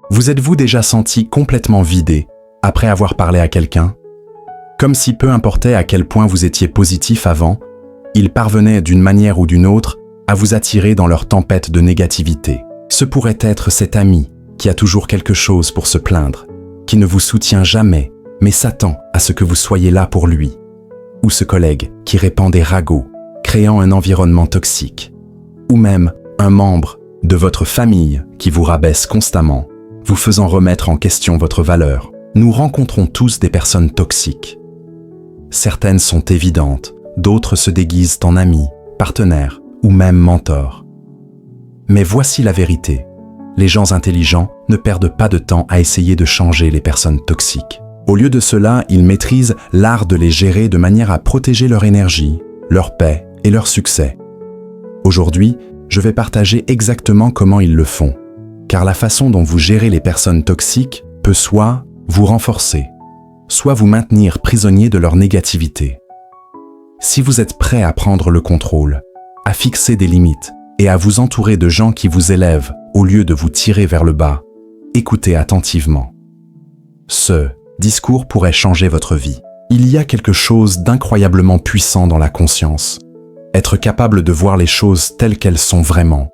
Vous êtes-vous déjà senti complètement vidé après avoir parlé à quelqu'un? Comme si peu importait à quel point vous étiez positif avant, ils parvenaient d'une manière ou d'une autre à vous attirer dans leur tempête de négativité. Ce pourrait être cet ami qui a toujours quelque chose pour se plaindre, qui ne vous soutient jamais, mais s'attend à ce que vous soyez là pour lui. Ou ce collègue qui répand des ragots, créant un environnement toxique. Ou même un membre de votre famille qui vous rabaisse constamment, vous faisant remettre en question votre valeur. Nous rencontrons tous des personnes toxiques. Certaines sont évidentes, d'autres se déguisent en amis, partenaires ou même mentors. Mais voici la vérité. Les gens intelligents ne perdent pas de temps à essayer de changer les personnes toxiques. Au lieu de cela, ils maîtrisent l'art de les gérer de manière à protéger leur énergie, leur paix et leur succès. Aujourd'hui, je vais partager exactement comment ils le font, car la façon dont vous gérez les personnes toxiques peut soit vous renforcer, soit vous maintenir prisonnier de leur négativité. Si vous êtes prêt à prendre le contrôle, à fixer des limites et à vous entourer de gens qui vous élèvent au lieu de vous tirer vers le bas, écoutez attentivement. Ce discours pourrait changer votre vie. Il y a quelque chose d'incroyablement puissant dans la conscience. Être capable de voir les choses telles qu'elles sont vraiment,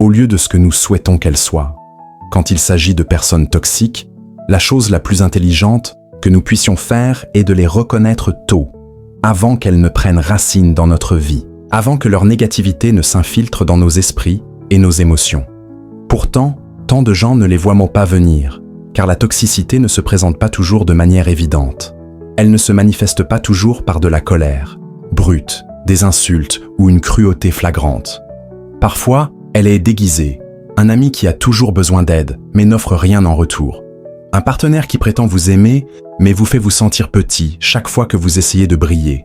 au lieu de ce que nous souhaitons qu'elles soient. Quand il s'agit de personnes toxiques, la chose la plus intelligente que nous puissions faire est de les reconnaître tôt, avant qu'elles ne prennent racine dans notre vie, avant que leur négativité ne s'infiltre dans nos esprits et nos émotions. Pourtant, tant de gens ne les voient pas venir, car la toxicité ne se présente pas toujours de manière évidente. Elle ne se manifeste pas toujours par de la colère, brute, des insultes ou une cruauté flagrante. Parfois, elle est déguisée, un ami qui a toujours besoin d'aide, mais n'offre rien en retour. Un partenaire qui prétend vous aimer, mais vous fait vous sentir petit chaque fois que vous essayez de briller.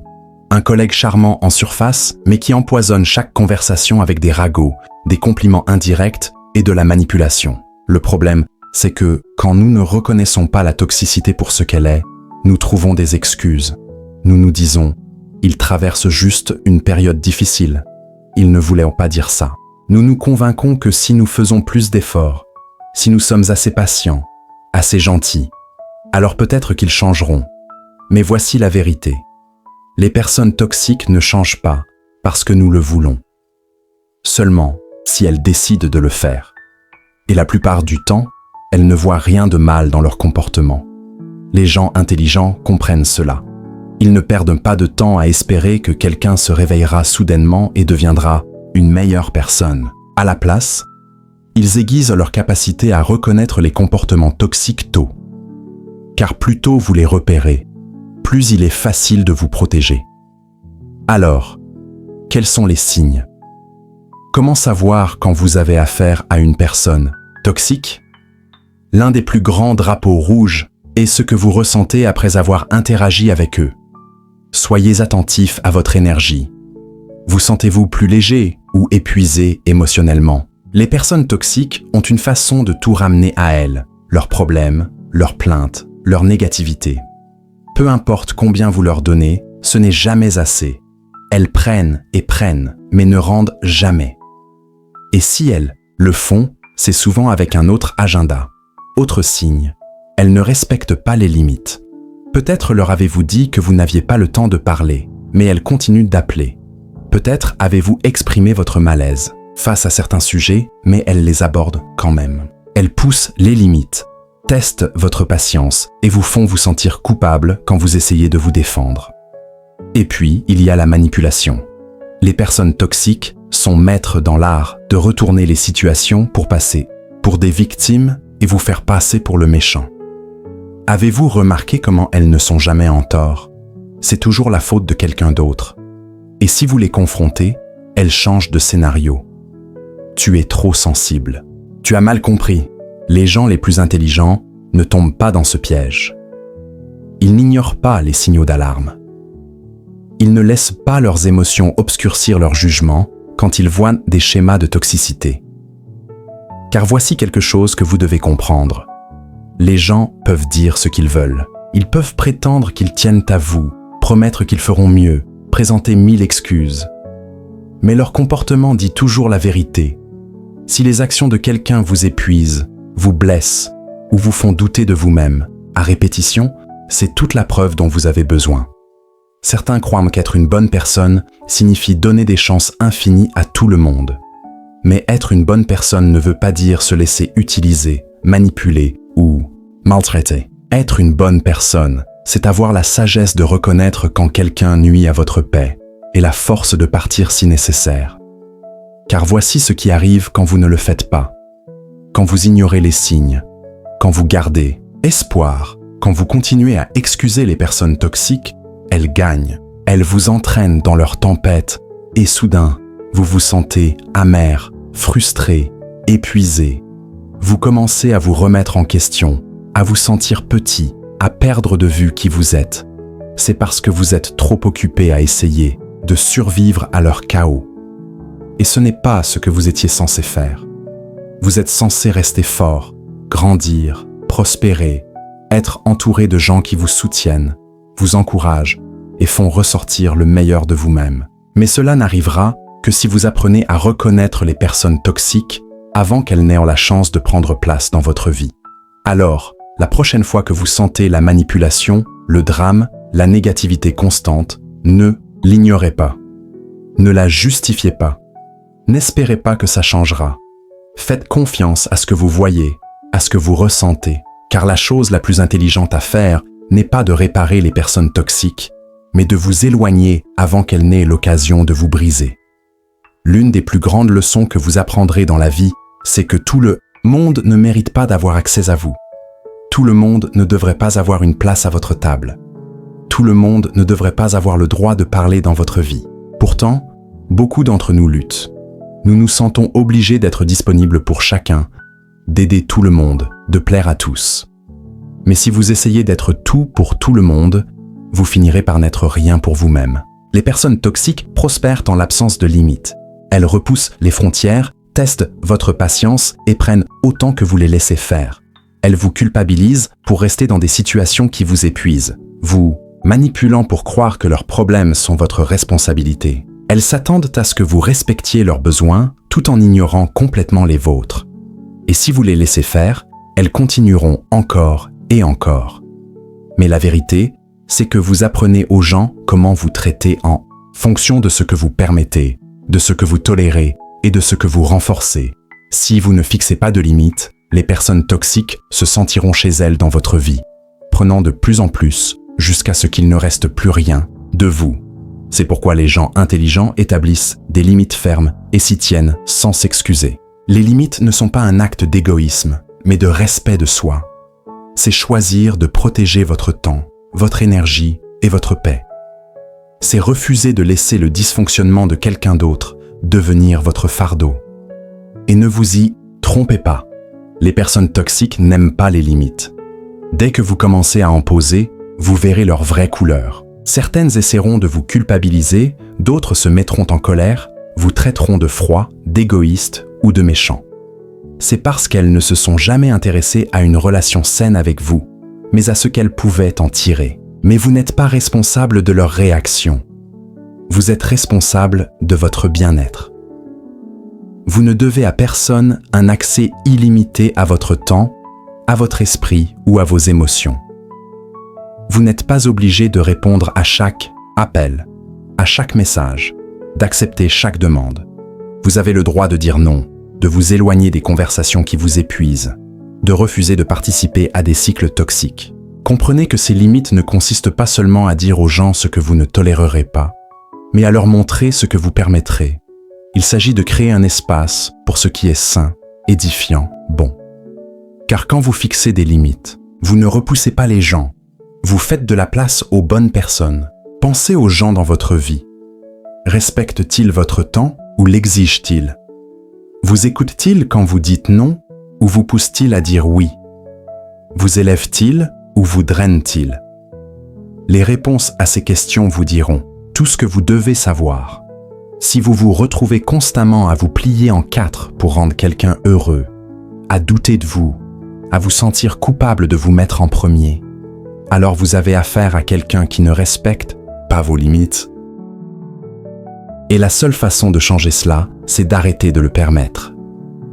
Un collègue charmant en surface, mais qui empoisonne chaque conversation avec des ragots, des compliments indirects et de la manipulation. Le problème, c'est que, quand nous ne reconnaissons pas la toxicité pour ce qu'elle est, nous trouvons des excuses. Nous nous disons « il traverse juste une période difficile. Il ne voulait pas dire ça ». Nous nous convainquons que si nous faisons plus d'efforts, si nous sommes assez patients, assez gentils, alors peut-être qu'ils changeront. Mais voici la vérité. Les personnes toxiques ne changent pas parce que nous le voulons. Seulement si elles décident de le faire. Et la plupart du temps, elles ne voient rien de mal dans leur comportement. Les gens intelligents comprennent cela. Ils ne perdent pas de temps à espérer que quelqu'un se réveillera soudainement et deviendra une meilleure personne. À la place, ils aiguisent leur capacité à reconnaître les comportements toxiques tôt. Car plus tôt vous les repérez, plus il est facile de vous protéger. Alors, quels sont les signes? Comment savoir quand vous avez affaire à une personne toxique? L'un des plus grands drapeaux rouges est ce que vous ressentez après avoir interagi avec eux. Soyez attentif à votre énergie. Vous sentez-vous plus léger ou épuisé émotionnellement? Les personnes toxiques ont une façon de tout ramener à elles, leurs problèmes, leurs plaintes, leur négativité. Peu importe combien vous leur donnez, ce n'est jamais assez. Elles prennent et prennent, mais ne rendent jamais. Et si elles le font, c'est souvent avec un autre agenda. Autre signe, elles ne respectent pas les limites. Peut-être leur avez-vous dit que vous n'aviez pas le temps de parler, mais elles continuent d'appeler. Peut-être avez-vous exprimé votre malaise face à certains sujets, mais elles les abordent quand même. Elles poussent les limites, testent votre patience et vous font vous sentir coupable quand vous essayez de vous défendre. Et puis, il y a la manipulation. Les personnes toxiques sont maîtres dans l'art de retourner les situations pour passer pour des victimes et vous faire passer pour le méchant. Avez-vous remarqué comment elles ne sont jamais en tort? C'est toujours la faute de quelqu'un d'autre. Et si vous les confrontez, elles changent de scénario. Tu es trop sensible. Tu as mal compris. Les gens les plus intelligents ne tombent pas dans ce piège. Ils n'ignorent pas les signaux d'alarme. Ils ne laissent pas leurs émotions obscurcir leur jugement quand ils voient des schémas de toxicité. Car voici quelque chose que vous devez comprendre. Les gens peuvent dire ce qu'ils veulent. Ils peuvent prétendre qu'ils tiennent à vous, promettre qu'ils feront mieux, présenter 1000 excuses. Mais leur comportement dit toujours la vérité. Si les actions de quelqu'un vous épuisent, vous blessent ou vous font douter de vous-même, à répétition, c'est toute la preuve dont vous avez besoin. Certains croient qu'être une bonne personne signifie donner des chances infinies à tout le monde. Mais être une bonne personne ne veut pas dire se laisser utiliser, manipuler ou maltraiter. Être une bonne personne, c'est avoir la sagesse de reconnaître quand quelqu'un nuit à votre paix et la force de partir si nécessaire. Car voici ce qui arrive quand vous ne le faites pas. Quand vous ignorez les signes, quand vous gardez espoir, quand vous continuez à excuser les personnes toxiques, elles gagnent, elles vous entraînent dans leur tempête et soudain, vous vous sentez amer, frustré, épuisé. Vous commencez à vous remettre en question, à vous sentir petit, à perdre de vue qui vous êtes. C'est parce que vous êtes trop occupé à essayer de survivre à leur chaos. Et ce n'est pas ce que vous étiez censé faire. Vous êtes censé rester fort, grandir, prospérer, être entouré de gens qui vous soutiennent, vous encouragent et font ressortir le meilleur de vous-même. Mais cela n'arrivera que si vous apprenez à reconnaître les personnes toxiques avant qu'elles n'aient la chance de prendre place dans votre vie. Alors, la prochaine fois que vous sentez la manipulation, le drame, la négativité constante, ne l'ignorez pas. Ne la justifiez pas. N'espérez pas que ça changera. Faites confiance à ce que vous voyez, à ce que vous ressentez, car la chose la plus intelligente à faire n'est pas de réparer les personnes toxiques, mais de vous éloigner avant qu'elles n'aient l'occasion de vous briser. L'une des plus grandes leçons que vous apprendrez dans la vie, c'est que tout le monde ne mérite pas d'avoir accès à vous. Tout le monde ne devrait pas avoir une place à votre table. Tout le monde ne devrait pas avoir le droit de parler dans votre vie. Pourtant, beaucoup d'entre nous luttent. Nous nous sentons obligés d'être disponibles pour chacun, d'aider tout le monde, de plaire à tous. Mais si vous essayez d'être tout pour tout le monde, vous finirez par n'être rien pour vous-même. Les personnes toxiques prospèrent en l'absence de limites. Elles repoussent les frontières, testent votre patience et prennent autant que vous les laissez faire. Elles vous culpabilisent pour rester dans des situations qui vous épuisent, vous manipulant pour croire que leurs problèmes sont votre responsabilité. Elles s'attendent à ce que vous respectiez leurs besoins tout en ignorant complètement les vôtres. Et si vous les laissez faire, elles continueront encore et encore. Mais la vérité, c'est que vous apprenez aux gens comment vous traiter en fonction de ce que vous permettez, de ce que vous tolérez et de ce que vous renforcez. Si vous ne fixez pas de limites, les personnes toxiques se sentiront chez elles dans votre vie, prenant de plus en plus jusqu'à ce qu'il ne reste plus rien de vous. C'est pourquoi les gens intelligents établissent des limites fermes et s'y tiennent sans s'excuser. Les limites ne sont pas un acte d'égoïsme, mais de respect de soi. C'est choisir de protéger votre temps, votre énergie et votre paix. C'est refuser de laisser le dysfonctionnement de quelqu'un d'autre devenir votre fardeau. Et ne vous y trompez pas. Les personnes toxiques n'aiment pas les limites. Dès que vous commencez à en poser, vous verrez leur vraie couleur. Certaines essaieront de vous culpabiliser, d'autres se mettront en colère, vous traiteront de froid, d'égoïste ou de méchant. C'est parce qu'elles ne se sont jamais intéressées à une relation saine avec vous, mais à ce qu'elles pouvaient en tirer. Mais vous n'êtes pas responsable de leurs réactions. Vous êtes responsable de votre bien-être. Vous ne devez à personne un accès illimité à votre temps, à votre esprit ou à vos émotions. Vous n'êtes pas obligé de répondre à chaque appel, à chaque message, d'accepter chaque demande. Vous avez le droit de dire non, de vous éloigner des conversations qui vous épuisent, de refuser de participer à des cycles toxiques. Comprenez que ces limites ne consistent pas seulement à dire aux gens ce que vous ne tolérerez pas, mais à leur montrer ce que vous permettrez. Il s'agit de créer un espace pour ce qui est sain, édifiant, bon. Car quand vous fixez des limites, vous ne repoussez pas les gens, vous faites de la place aux bonnes personnes. Pensez aux gens dans votre vie. Respectent-ils votre temps ou l'exigent-ils? Vous écoutent-ils quand vous dites non ou vous poussent-ils à dire oui? Vous élèvent-ils ou vous drainent-ils? Les réponses à ces questions vous diront tout ce que vous devez savoir. Si vous vous retrouvez constamment à vous plier en quatre pour rendre quelqu'un heureux, à douter de vous, à vous sentir coupable de vous mettre en premier, alors vous avez affaire à quelqu'un qui ne respecte pas vos limites. Et la seule façon de changer cela, c'est d'arrêter de le permettre.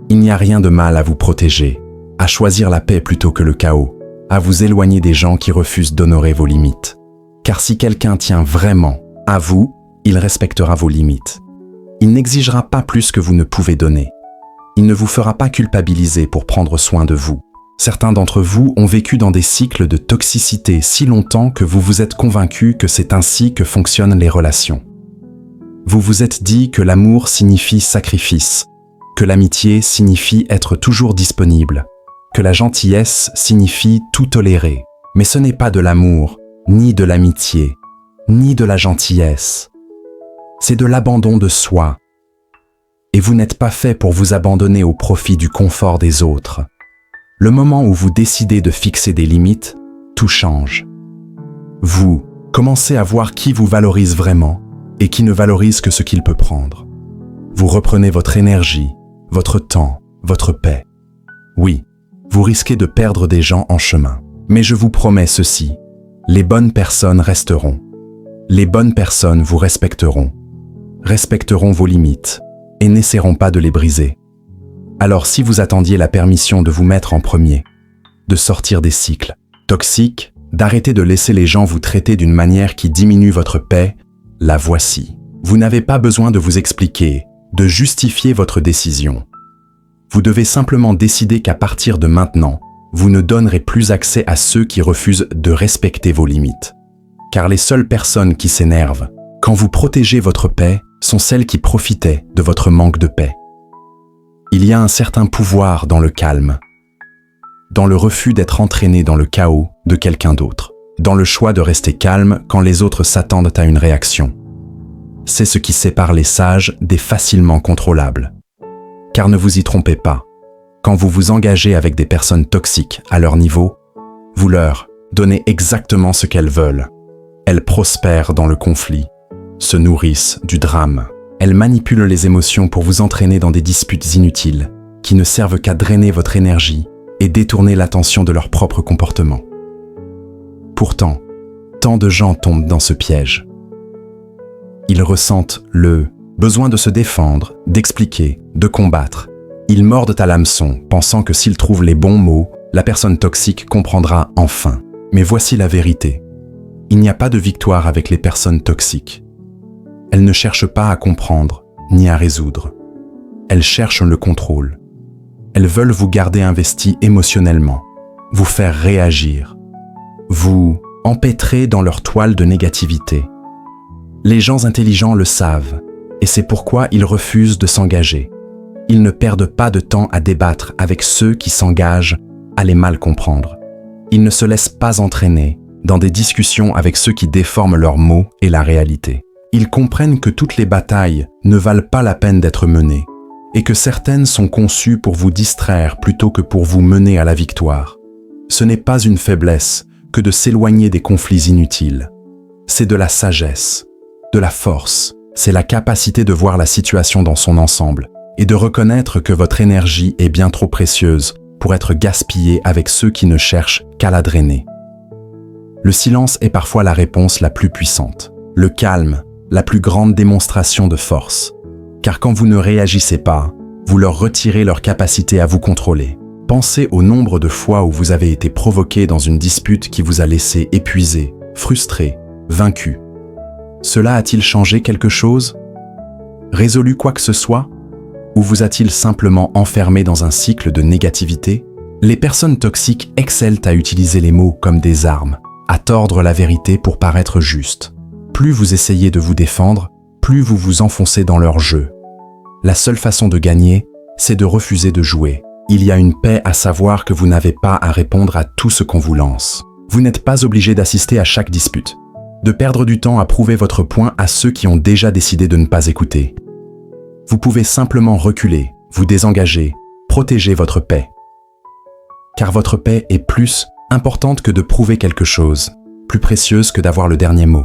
Il n'y a rien de mal à vous protéger, à choisir la paix plutôt que le chaos, à vous éloigner des gens qui refusent d'honorer vos limites. Car si quelqu'un tient vraiment à vous, il respectera vos limites. Il n'exigera pas plus que vous ne pouvez donner. Il ne vous fera pas culpabiliser pour prendre soin de vous. Certains d'entre vous ont vécu dans des cycles de toxicité si longtemps que vous vous êtes convaincu que c'est ainsi que fonctionnent les relations. Vous vous êtes dit que l'amour signifie sacrifice, que l'amitié signifie être toujours disponible, que la gentillesse signifie tout tolérer. Mais ce n'est pas de l'amour, ni de l'amitié, ni de la gentillesse. C'est de l'abandon de soi. Et vous n'êtes pas fait pour vous abandonner au profit du confort des autres. Le moment où vous décidez de fixer des limites, tout change. Vous commencez à voir qui vous valorise vraiment et qui ne valorise que ce qu'il peut prendre. Vous reprenez votre énergie, votre temps, votre paix. Oui, vous risquez de perdre des gens en chemin. Mais je vous promets ceci, les bonnes personnes resteront. Les bonnes personnes vous respecteront vos limites et n'essaieront pas de les briser. Alors si vous attendiez la permission de vous mettre en premier, de sortir des cycles toxiques, d'arrêter de laisser les gens vous traiter d'une manière qui diminue votre paix, la voici. Vous n'avez pas besoin de vous expliquer, de justifier votre décision. Vous devez simplement décider qu'à partir de maintenant, vous ne donnerez plus accès à ceux qui refusent de respecter vos limites. Car les seules personnes qui s'énervent, quand vous protégez votre paix, sont celles qui profitaient de votre manque de paix. Il y a un certain pouvoir dans le calme, dans le refus d'être entraîné dans le chaos de quelqu'un d'autre, dans le choix de rester calme quand les autres s'attendent à une réaction. C'est ce qui sépare les sages des facilement contrôlables. Car ne vous y trompez pas, quand vous vous engagez avec des personnes toxiques à leur niveau, vous leur donnez exactement ce qu'elles veulent. Elles prospèrent dans le conflit, se nourrissent du drame. Elles manipulent les émotions pour vous entraîner dans des disputes inutiles, qui ne servent qu'à drainer votre énergie et détourner l'attention de leur propre comportement. Pourtant, tant de gens tombent dans ce piège. Ils ressentent le besoin de se défendre, d'expliquer, de combattre. Ils mordent à l'hameçon, pensant que s'ils trouvent les bons mots, la personne toxique comprendra enfin. Mais voici la vérité. Il n'y a pas de victoire avec les personnes toxiques. Elles ne cherchent pas à comprendre, ni à résoudre. Elles cherchent le contrôle. Elles veulent vous garder investi émotionnellement, vous faire réagir, vous empêtrer dans leur toile de négativité. Les gens intelligents le savent, et c'est pourquoi ils refusent de s'engager. Ils ne perdent pas de temps à débattre avec ceux qui s'engagent à les mal comprendre. Ils ne se laissent pas entraîner dans des discussions avec ceux qui déforment leurs mots et la réalité. Ils comprennent que toutes les batailles ne valent pas la peine d'être menées, et que certaines sont conçues pour vous distraire plutôt que pour vous mener à la victoire. Ce n'est pas une faiblesse que de s'éloigner des conflits inutiles. C'est de la sagesse, de la force. C'est la capacité de voir la situation dans son ensemble et de reconnaître que votre énergie est bien trop précieuse pour être gaspillée avec ceux qui ne cherchent qu'à la drainer. Le silence est parfois la réponse la plus puissante. Le calme, la plus grande démonstration de force. Car quand vous ne réagissez pas, vous leur retirez leur capacité à vous contrôler. Pensez au nombre de fois où vous avez été provoqué dans une dispute qui vous a laissé épuisé, frustré, vaincu. Cela a-t-il changé quelque chose? Résolu quoi que ce soit? Ou vous a-t-il simplement enfermé dans un cycle de négativité? Les personnes toxiques excellent à utiliser les mots comme des armes, à tordre la vérité pour paraître juste. Plus vous essayez de vous défendre, plus vous vous enfoncez dans leur jeu. La seule façon de gagner, c'est de refuser de jouer. Il y a une paix à savoir que vous n'avez pas à répondre à tout ce qu'on vous lance. Vous n'êtes pas obligé d'assister à chaque dispute, de perdre du temps à prouver votre point à ceux qui ont déjà décidé de ne pas écouter. Vous pouvez simplement reculer, vous désengager, protéger votre paix. Car votre paix est plus importante que de prouver quelque chose, plus précieuse que d'avoir le dernier mot.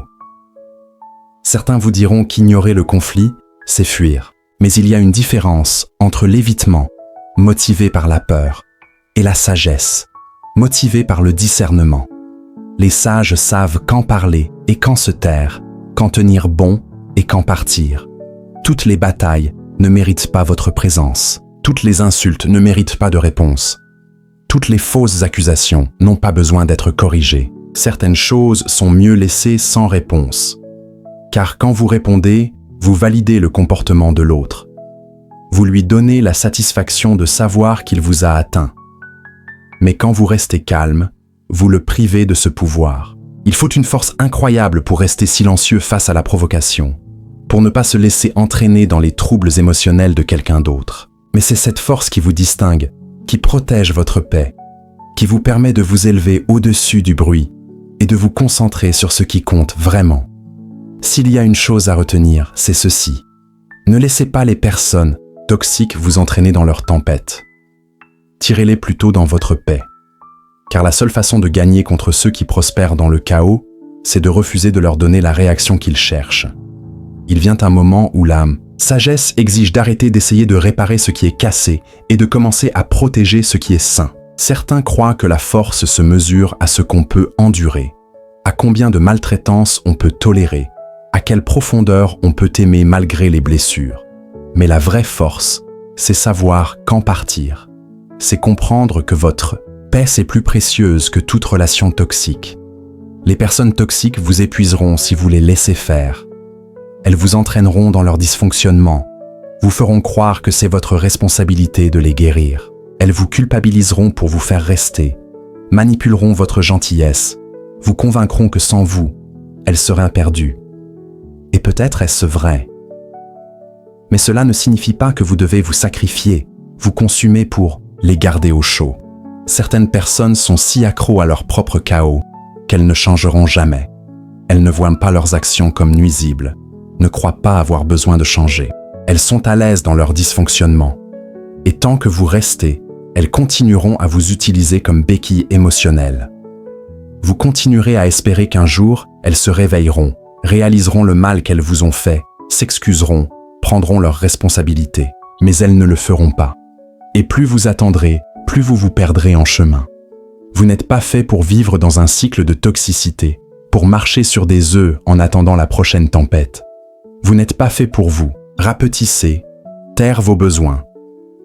Certains vous diront qu'ignorer le conflit, c'est fuir. Mais il y a une différence entre l'évitement, motivé par la peur, et la sagesse, motivée par le discernement. Les sages savent quand parler et quand se taire, quand tenir bon et quand partir. Toutes les batailles ne méritent pas votre présence. Toutes les insultes ne méritent pas de réponse. Toutes les fausses accusations n'ont pas besoin d'être corrigées. Certaines choses sont mieux laissées sans réponse. Car quand vous répondez, vous validez le comportement de l'autre. Vous lui donnez la satisfaction de savoir qu'il vous a atteint. Mais quand vous restez calme, vous le privez de ce pouvoir. Il faut une force incroyable pour rester silencieux face à la provocation, pour ne pas se laisser entraîner dans les troubles émotionnels de quelqu'un d'autre. Mais c'est cette force qui vous distingue, qui protège votre paix, qui vous permet de vous élever au-dessus du bruit et de vous concentrer sur ce qui compte vraiment. S'il y a une chose à retenir, c'est ceci. Ne laissez pas les personnes toxiques vous entraîner dans leur tempête. Tirez-les plutôt dans votre paix. Car la seule façon de gagner contre ceux qui prospèrent dans le chaos, c'est de refuser de leur donner la réaction qu'ils cherchent. Il vient un moment où la sagesse exige d'arrêter d'essayer de réparer ce qui est cassé et de commencer à protéger ce qui est sain. Certains croient que la force se mesure à ce qu'on peut endurer, à combien de maltraitance on peut tolérer, à quelle profondeur on peut aimer malgré les blessures. Mais la vraie force, c'est savoir quand partir. C'est comprendre que votre paix est plus précieuse que toute relation toxique. Les personnes toxiques vous épuiseront si vous les laissez faire. Elles vous entraîneront dans leur dysfonctionnement, vous feront croire que c'est votre responsabilité de les guérir. Elles vous culpabiliseront pour vous faire rester, manipuleront votre gentillesse, vous convaincront que sans vous, elles seraient perdues. Et peut-être est-ce vrai. Mais cela ne signifie pas que vous devez vous sacrifier, vous consumer pour les garder au chaud. Certaines personnes sont si accros à leur propre chaos qu'elles ne changeront jamais. Elles ne voient pas leurs actions comme nuisibles, ne croient pas avoir besoin de changer. Elles sont à l'aise dans leur dysfonctionnement. Et tant que vous restez, elles continueront à vous utiliser comme béquille émotionnelle. Vous continuerez à espérer qu'un jour, elles se réveilleront, réaliseront le mal qu'elles vous ont fait, s'excuseront, prendront leurs responsabilités. Mais elles ne le feront pas. Et plus vous attendrez, plus vous vous perdrez en chemin. Vous n'êtes pas fait pour vivre dans un cycle de toxicité, pour marcher sur des œufs en attendant la prochaine tempête. Vous n'êtes pas fait pour vous. Rapetissez, taire vos besoins.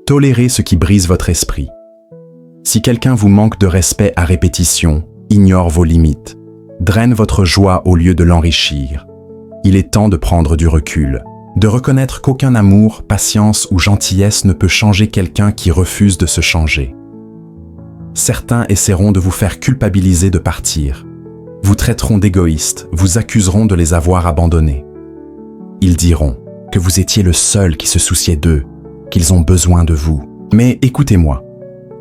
Tolérez ce qui brise votre esprit. Si quelqu'un vous manque de respect à répétition, ignore vos limites, draine votre joie au lieu de l'enrichir. Il est temps de prendre du recul, de reconnaître qu'aucun amour, patience ou gentillesse ne peut changer quelqu'un qui refuse de se changer. Certains essaieront de vous faire culpabiliser de partir, vous traiteront d'égoïste, vous accuseront de les avoir abandonnés. Ils diront que vous étiez le seul qui se souciait d'eux, qu'ils ont besoin de vous. Mais écoutez-moi,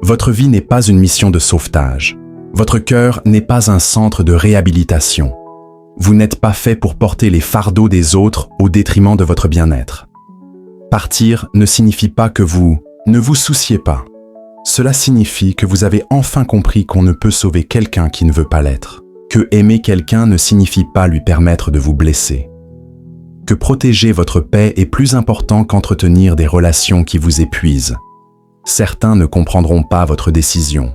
votre vie n'est pas une mission de sauvetage. Votre cœur n'est pas un centre de réhabilitation. Vous n'êtes pas fait pour porter les fardeaux des autres au détriment de votre bien-être. Partir ne signifie pas que vous ne vous souciez pas. Cela signifie que vous avez enfin compris qu'on ne peut sauver quelqu'un qui ne veut pas l'être. Que aimer quelqu'un ne signifie pas lui permettre de vous blesser. Que protéger votre paix est plus important qu'entretenir des relations qui vous épuisent. Certains ne comprendront pas votre décision.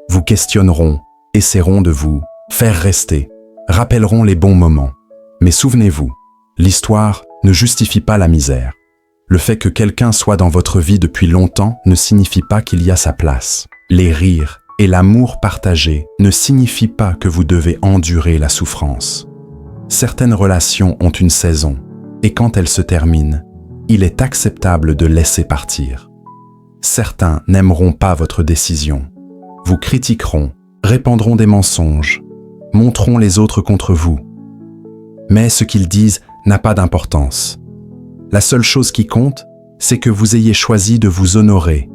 Vous questionneront, essaieront de vous faire rester, rappelleront les bons moments. Mais souvenez-vous, l'histoire ne justifie pas la misère. Le fait que quelqu'un soit dans votre vie depuis longtemps ne signifie pas qu'il y a sa place. Les rires et l'amour partagé ne signifient pas que vous devez endurer la souffrance. Certaines relations ont une saison, et quand elles se terminent, il est acceptable de laisser partir. Certains n'aimeront pas votre décision, vous critiqueront, répandront des mensonges, monteront les autres contre vous. Mais ce qu'ils disent n'a pas d'importance. La seule chose qui compte, c'est que vous ayez choisi de vous honorer,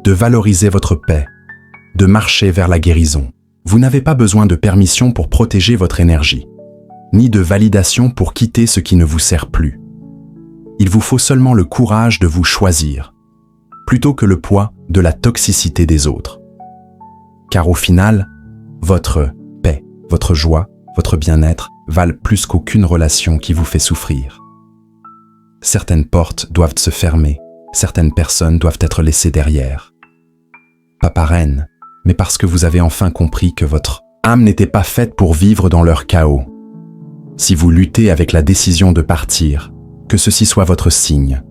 de valoriser votre paix, de marcher vers la guérison. Vous n'avez pas besoin de permission pour protéger votre énergie, ni de validation pour quitter ce qui ne vous sert plus. Il vous faut seulement le courage de vous choisir, plutôt que le poids de la toxicité des autres. Car au final, votre paix, votre joie, votre bien-être valent plus qu'aucune relation qui vous fait souffrir. Certaines portes doivent se fermer, certaines personnes doivent être laissées derrière. Pas par haine, mais parce que vous avez enfin compris que votre âme n'était pas faite pour vivre dans leur chaos. Si vous luttez avec la décision de partir, que ceci soit votre signe.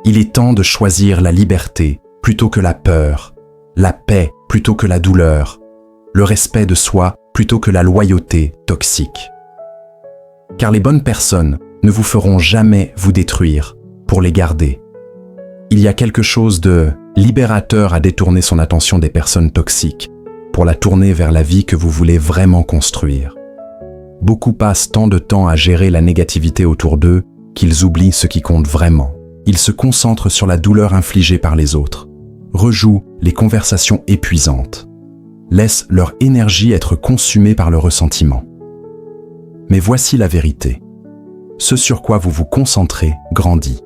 Il est temps de choisir la liberté plutôt que la peur, la paix plutôt que la douleur, le respect de soi plutôt que la loyauté toxique. Car les bonnes personnes ne vous feront jamais vous détruire pour les garder. Il y a quelque chose de libérateur à détourner son attention des personnes toxiques pour la tourner vers la vie que vous voulez vraiment construire. Beaucoup passent tant de temps à gérer la négativité autour d'eux qu'ils oublient ce qui compte vraiment. Ils se concentrent sur la douleur infligée par les autres, rejouent les conversations épuisantes, laissent leur énergie être consumée par le ressentiment. Mais voici la vérité. Ce sur quoi vous vous concentrez grandit.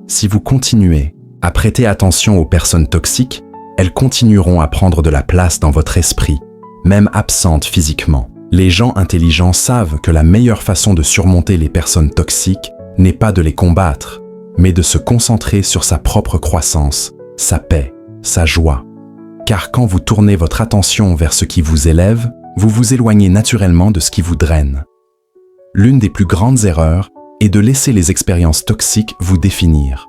Si vous continuez à prêter attention aux personnes toxiques, elles continueront à prendre de la place dans votre esprit, même absentes physiquement. Les gens intelligents savent que la meilleure façon de surmonter les personnes toxiques n'est pas de les combattre, mais de se concentrer sur sa propre croissance, sa paix, sa joie. Car quand vous tournez votre attention vers ce qui vous élève, vous vous éloignez naturellement de ce qui vous draine. L'une des plus grandes erreurs est de laisser les expériences toxiques vous définir,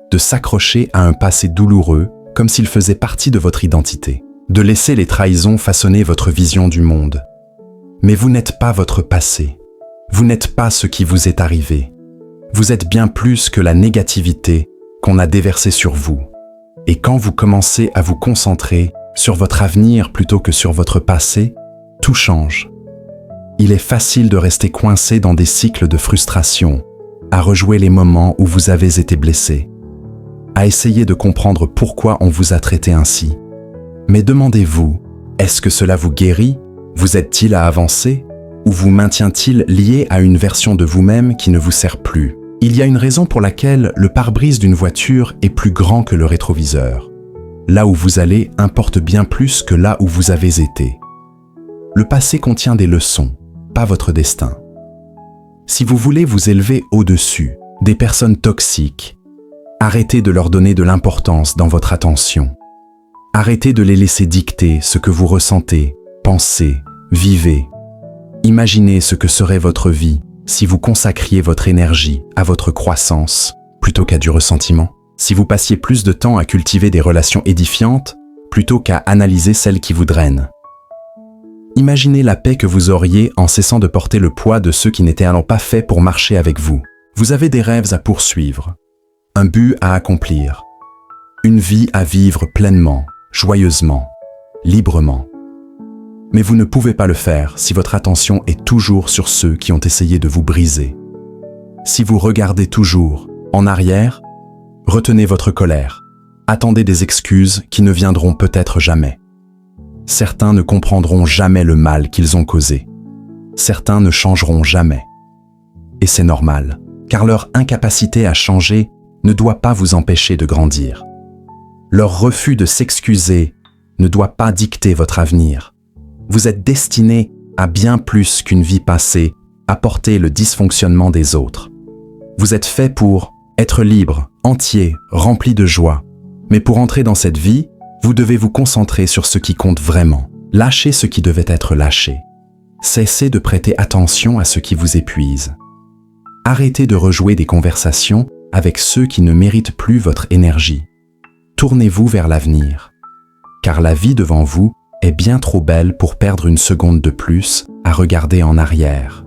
de s'accrocher à un passé douloureux comme s'il faisait partie de votre identité, de laisser les trahisons façonner votre vision du monde. Mais vous n'êtes pas votre passé, vous n'êtes pas ce qui vous est arrivé. Vous êtes bien plus que la négativité qu'on a déversée sur vous. Et quand vous commencez à vous concentrer sur votre avenir plutôt que sur votre passé, tout change. Il est facile de rester coincé dans des cycles de frustration, à rejouer les moments où vous avez été blessé, à essayer de comprendre pourquoi on vous a traité ainsi. Mais demandez-vous, est-ce que cela vous guérit? Vous aide-t-il à avancer? Ou vous maintient-il lié à une version de vous-même qui ne vous sert plus? Il y a une raison pour laquelle le pare-brise d'une voiture est plus grand que le rétroviseur. Là où vous allez importe bien plus que là où vous avez été. Le passé contient des leçons, pas votre destin. Si vous voulez vous élever au-dessus des personnes toxiques, arrêtez de leur donner de l'importance dans votre attention. Arrêtez de les laisser dicter ce que vous ressentez, pensez, vivez. Imaginez ce que serait votre vie si vous consacriez votre énergie à votre croissance plutôt qu'à du ressentiment. Si vous passiez plus de temps à cultiver des relations édifiantes plutôt qu'à analyser celles qui vous drainent. Imaginez la paix que vous auriez en cessant de porter le poids de ceux qui n'étaient alors pas faits pour marcher avec vous. Vous avez des rêves à poursuivre, un but à accomplir, une vie à vivre pleinement, joyeusement, librement. Mais vous ne pouvez pas le faire si votre attention est toujours sur ceux qui ont essayé de vous briser. Si vous regardez toujours en arrière, retenez votre colère, attendez des excuses qui ne viendront peut-être jamais. Certains ne comprendront jamais le mal qu'ils ont causé. Certains ne changeront jamais. Et c'est normal, car leur incapacité à changer ne doit pas vous empêcher de grandir. Leur refus de s'excuser ne doit pas dicter votre avenir. Vous êtes destiné à bien plus qu'une vie passée à porter le dysfonctionnement des autres. Vous êtes fait pour être libre, entier, rempli de joie. Mais pour entrer dans cette vie, vous devez vous concentrer sur ce qui compte vraiment. Lâchez ce qui devait être lâché. Cessez de prêter attention à ce qui vous épuise. Arrêtez de rejouer des conversations avec ceux qui ne méritent plus votre énergie. Tournez-vous vers l'avenir. Car la vie devant vous est bien trop belle pour perdre une seconde de plus à regarder en arrière.